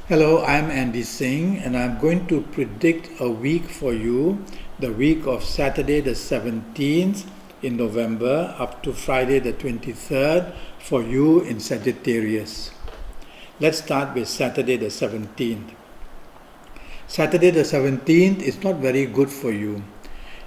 Hello, I'm Andi Singh and I'm going to predict a week for you, the week of Saturday the 17th in November up to Friday the 23rd for you in Sagittarius. Let's start with Saturday the 17th. Saturday the 17th is not very good for you.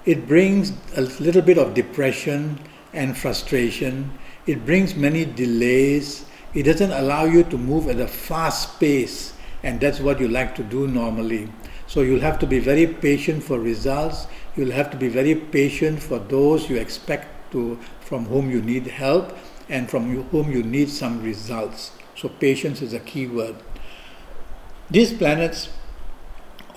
It brings a little bit of depression and frustration. It brings many delays. It doesn't allow you to move at a fast pace, and that's what you like to do normally. So you'll have to be very patient for results. You'll have to be very patient for those you expect to, from whom you need help and from whom you need some results. So patience is a key word. These planets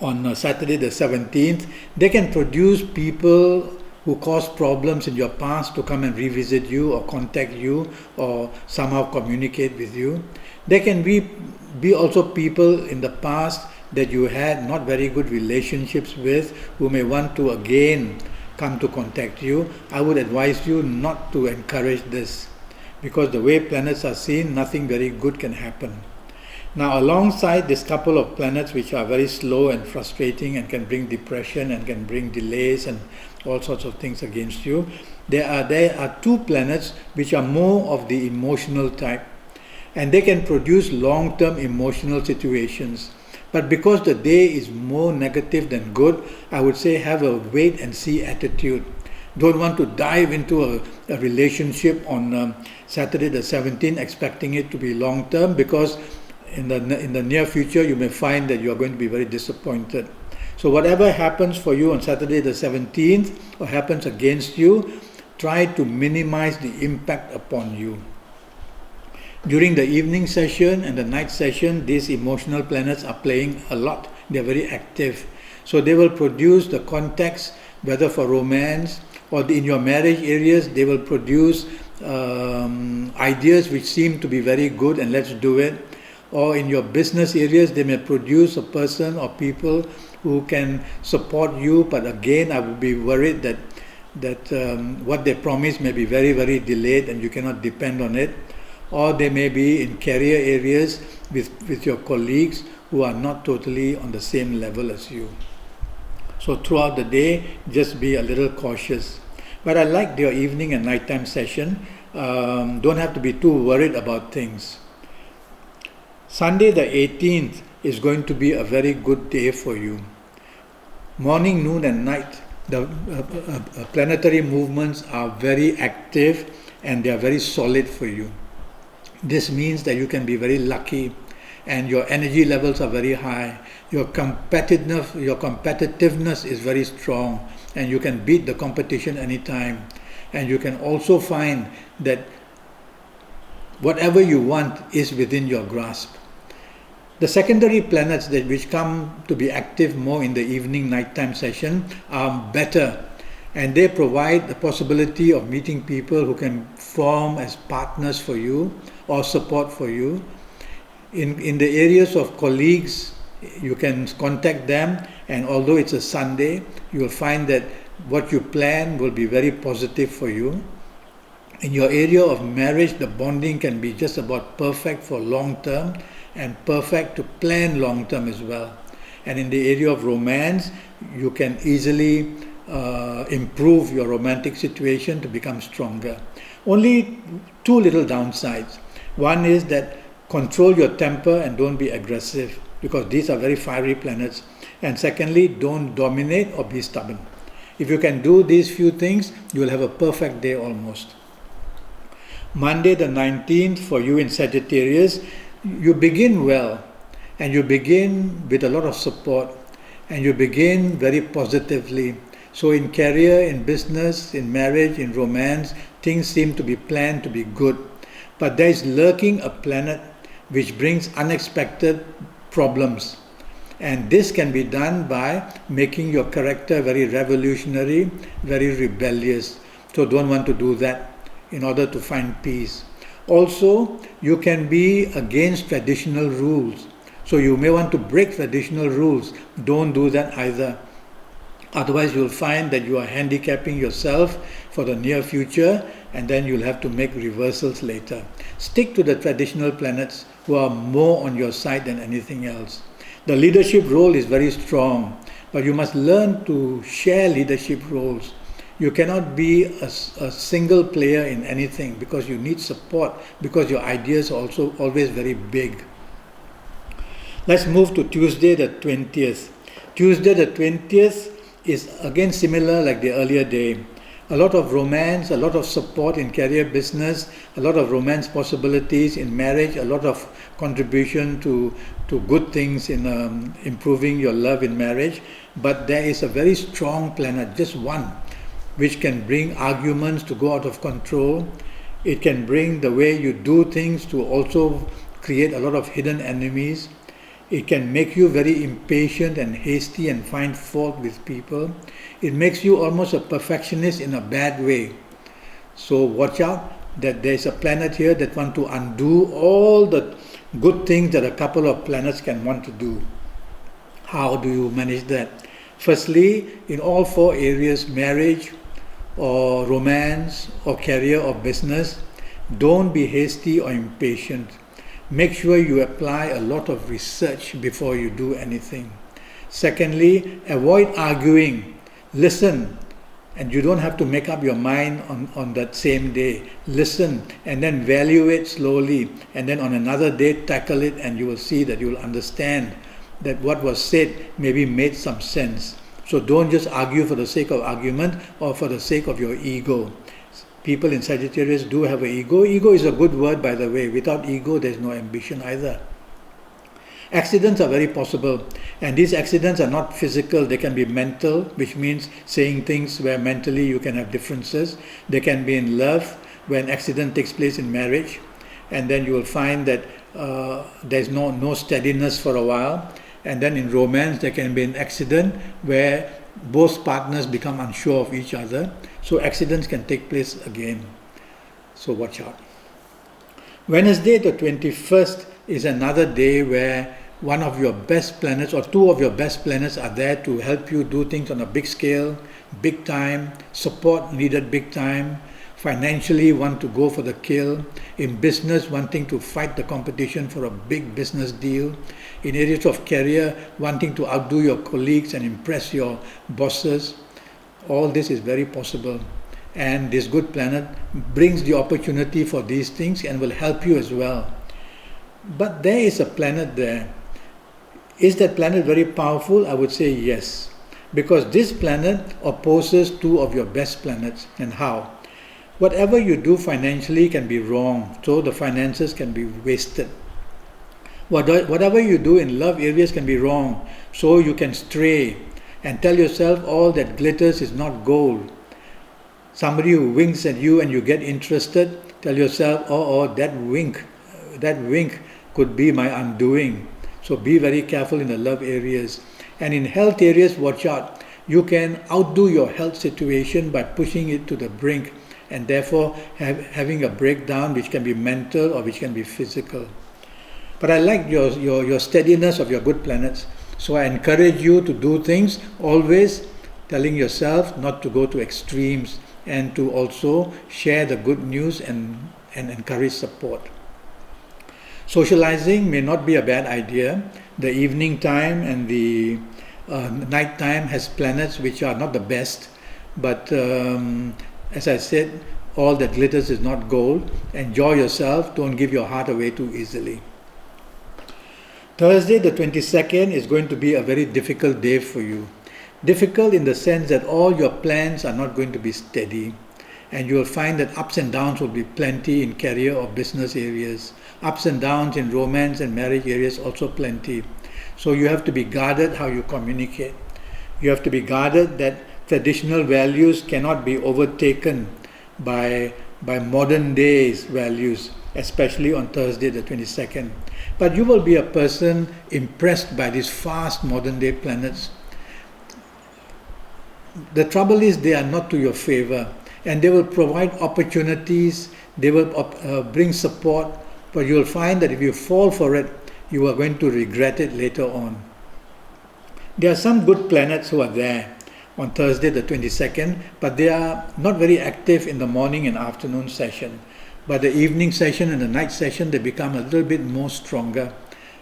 on Saturday the 17th, they can produce people who caused problems in your past to come and revisit you or contact you or somehow communicate with you. There can be also people in the past that you had not very good relationships with who may want to again come to contact you. I would advise you not to encourage this, because the way planets are seen, nothing very good can happen. Now, alongside this couple of planets which are very slow and frustrating and can bring depression and can bring delays and all sorts of things against you, there are two planets which are more of the emotional type, and they can produce long-term emotional situations. But because the day is more negative than good, I would say have a wait and see attitude. Don't want to dive into a relationship on Saturday the 17th expecting it to be long-term, because in the near future you may find that you are going to be very disappointed. So whatever happens for you on Saturday the 17th or happens against you, try to minimize the impact upon you. During the evening session and the night session, these emotional planets are playing a lot. They are very active. So they will produce the context, whether for romance or in your marriage areas, they will produce ideas which seem to be very good and let's do it. Or in your business areas, they may produce a person or people who can support you, but again, I would be worried that what they promise may be very, very delayed and you cannot depend on it. Or they may be in career areas with your colleagues who are not totally on the same level as you. So throughout the day, just be a little cautious. But I like your evening and nighttime session. Don't have to be too worried about things. Sunday the 18th is going to be a very good day for you. Morning, noon and night, the planetary movements are very active and they are very solid for you. This means that you can be very lucky and your energy levels are very high. Your competitiveness is very strong and you can beat the competition anytime. And you can also find that whatever you want is within your grasp. The secondary planets which come to be active more in the evening nighttime session are better, and they provide the possibility of meeting people who can form as partners for you or support for you. In the areas of colleagues, you can contact them, and although it's a Sunday, you will find that what you plan will be very positive for you. In your area of marriage, the bonding can be just about perfect for long term and perfect to plan long term as well. And in the area of romance, you can easily improve your romantic situation to become stronger. Only two little downsides. One is that control your temper and don't be aggressive, because these are very fiery planets. And secondly, don't dominate or be stubborn. If you can do these few things, you will have a perfect day almost. Monday the 19th for you in Sagittarius, you begin well and you begin with a lot of support and you begin very positively. So in career, in business, in marriage, in romance, things seem to be planned to be good. But there is lurking a planet which brings unexpected problems. And this can be done by making your character very revolutionary, very rebellious. So don't want to do that in order to find peace. Also, you can be against traditional rules. So you may want to break traditional rules. Don't do that either. Otherwise, you'll find that you are handicapping yourself for the near future, and then you'll have to make reversals later. Stick to the traditional planets. who are more on your side than anything else. The leadership role is very strong, but you must learn to share leadership roles. You cannot be a single player in anything because you need support, because your ideas are also always very big. Let's move to Tuesday the 20th. Tuesday the 20th is again similar like the earlier day. A lot of romance, a lot of support in career business, a lot of romance possibilities in marriage, a lot of contribution to good things in improving your love in marriage. But there is a very strong planet, just one, which can bring arguments to go out of control. It can bring the way you do things to also create a lot of hidden enemies. It can make you very impatient and hasty and find fault with people. It makes you almost a perfectionist in a bad way. So watch out that there is a planet here that wants to undo all the good things that a couple of planets can want to do. How do you manage that? Firstly, in all four areas, marriage or romance or career or business, don't be hasty or impatient. Make sure you apply a lot of research before you do anything. Secondly, avoid arguing. Listen, and you don't have to make up your mind on that same day. Listen and then value it slowly, and then on another day tackle it, and you will see that you will understand that what was said maybe made some sense. So don't just argue for the sake of argument or for the sake of your ego. People in Sagittarius do have an ego. Ego is a good word, by the way. Without ego, there's no ambition either. Accidents are very possible, and these accidents are not physical. They can be mental, which means saying things where mentally you can have differences. They can be in love, where an accident takes place in marriage, and then you will find that there's no steadiness for a while. And then in romance, there can be an accident where both partners become unsure of each other. So accidents can take place again. So watch out. Wednesday the 21st is another day where one of your best planets or two of your best planets are there to help you do things on a big scale, big time, support needed big time, financially want to go for the kill, in business wanting to fight the competition for a big business deal, in areas of career wanting to outdo your colleagues and impress your bosses. All this is very possible, and this good planet brings the opportunity for these things and will help you as well. But there is a planet there. Is that planet very powerful? I would say yes, because this planet opposes two of your best planets. And how? Whatever you do financially can be wrong, so the finances can be wasted. Whatever you do in love areas can be wrong, so you can stray and tell yourself all that glitters is not gold. Somebody who winks at you and you get interested, tell yourself, oh, that wink could be my undoing. So be very careful in the love areas. And in health areas, watch out. You can outdo your health situation by pushing it to the brink, and therefore having a breakdown which can be mental or which can be physical. But I like your steadiness of your good planets. So I encourage you to do things always telling yourself not to go to extremes, and to also share the good news and encourage support. Socializing may not be a bad idea. The evening time and the night time has planets which are not the best, but as I said, all that glitters is not gold. Enjoy yourself, don't give your heart away too easily. Thursday the 22nd is going to be a very difficult day for you. Difficult in the sense that all your plans are not going to be steady, and you will find that ups and downs will be plenty in career or business areas. Ups and downs in romance and marriage areas also plenty. So you have to be guarded how you communicate. You have to be guarded that traditional values cannot be overtaken by modern days values, especially on Thursday the 22nd. But you will be a person impressed by these fast modern day planets. The trouble is they are not to your favor, and they will provide opportunities, they will bring support, but you will find that if you fall for it, you are going to regret it later on. There are some good planets who are there on Thursday the 22nd, but they are not very active in the morning and afternoon session. But the evening session and the night session, they become a little bit more stronger.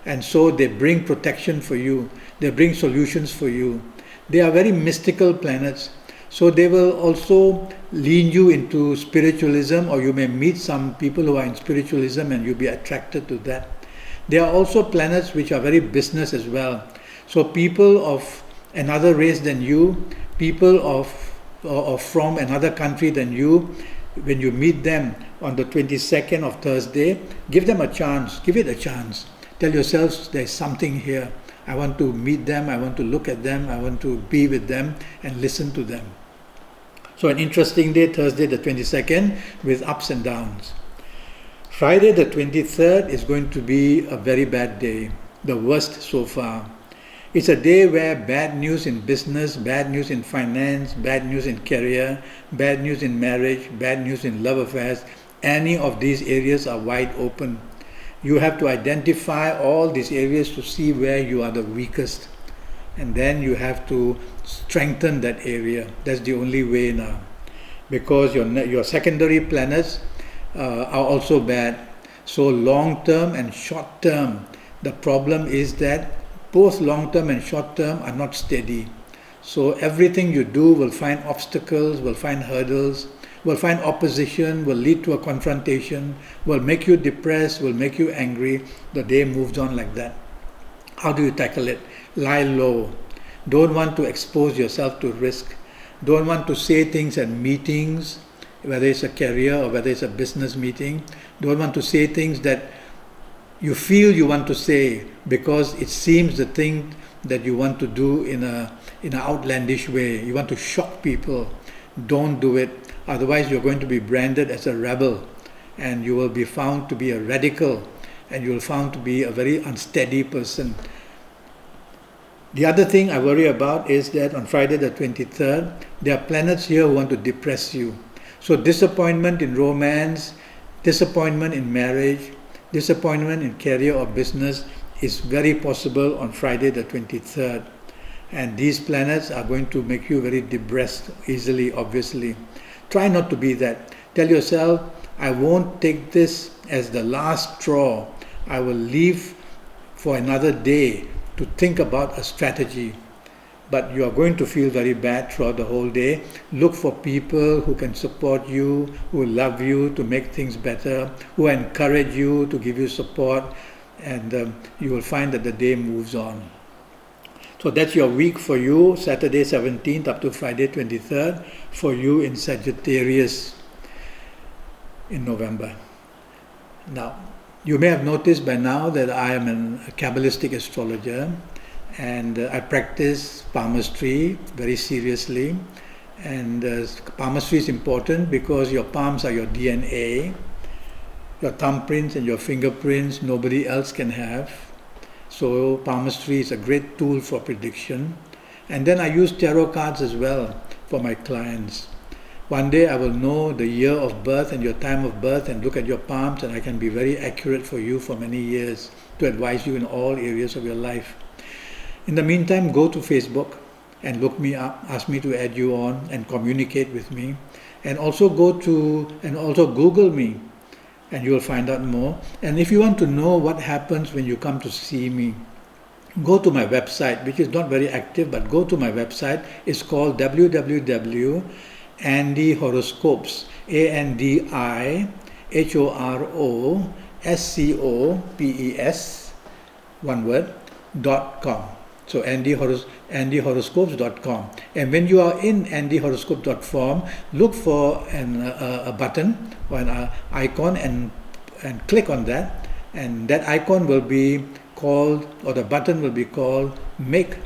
And so they bring protection for you. They bring solutions for you. They are very mystical planets. So they will also lean you into spiritualism, or you may meet some people who are in spiritualism and you'll be attracted to that. There are also planets which are very business as well. So people of another race than you, people of from another country than you, when you meet them on the 22nd of Thursday, give them a chance, give it a chance. Tell yourselves there's something here. I want to meet them, I want to look at them, I want to be with them and listen to them. So an interesting day, Thursday the 22nd, with ups and downs. Friday the 23rd is going to be a very bad day, the worst so far. It's a day where bad news in business, bad news in finance, bad news in career, bad news in marriage, bad news in love affairs, any of these areas are wide open. You have to identify all these areas to see where you are the weakest. And then you have to strengthen that area. That's the only way now. Because your secondary planets are also bad. So long term and short term, the problem is that both long term and short term are not steady. So everything you do will find obstacles, will find hurdles, will find opposition, will lead to a confrontation, will make you depressed, will make you angry. The day moves on like that. How do you tackle it? Lie low. Don't want to expose yourself to risk. Don't want to say things at meetings, whether it's a career or whether it's a business meeting. Don't want to say things that you feel you want to say because it seems the thing that you want to do in an outlandish way. You want to shock people. Don't do it. Otherwise you're going to be branded as a rebel and you will be found to be a radical and you will be found to be a very unsteady person. The other thing I worry about is that on Friday the 23rd, there are planets here who want to depress you. So disappointment in romance, disappointment in marriage, disappointment in career or business is very possible on Friday the 23rd. And these planets are going to make you very depressed easily, obviously. Try not to be that. Tell yourself, I won't take this as the last straw. I will leave for another day to think about a strategy. But you are going to feel very bad throughout the whole day. Look for people who can support you, who love you to make things better, who encourage you to give you support, and you will find that the day moves on. So that's your week for you, Saturday 17th up to Friday 23rd, for you in Sagittarius in November. Now, you may have noticed by now that I am a Kabbalistic astrologer, and I practice palmistry very seriously. And palmistry is important because your palms are your DNA. Your thumbprints and your fingerprints nobody else can have. So palmistry is a great tool for prediction. And then I use tarot cards as well for my clients. One day I will know the year of birth and your time of birth and look at your palms, and I can be very accurate for you for many years to advise you in all areas of your life. In the meantime, go to Facebook and look me up, ask me to add you on and communicate with me. And also Google me and you will find out more. And if you want to know what happens when you come to see me, go to my website, which is not very active, but go to my website. It's called www.andihoroscopes, ANDIHOROSCOPES, one word, .com. So andihoroscopes.com. And when you are in andihoroscope.com, look for a button or an icon and click on that. And that icon will be called, or the button will be called, Make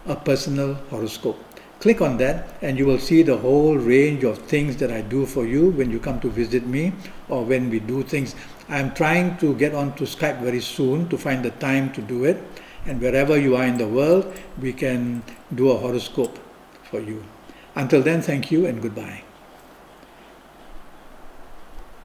a Personal Horoscope. Click on that and you will see the whole range of things that I do for you when you come to visit me or when we do things. I'm trying to get onto Skype very soon to find the time to do it. And wherever you are in the world, we can do a horoscope for you. Until then, thank you and goodbye.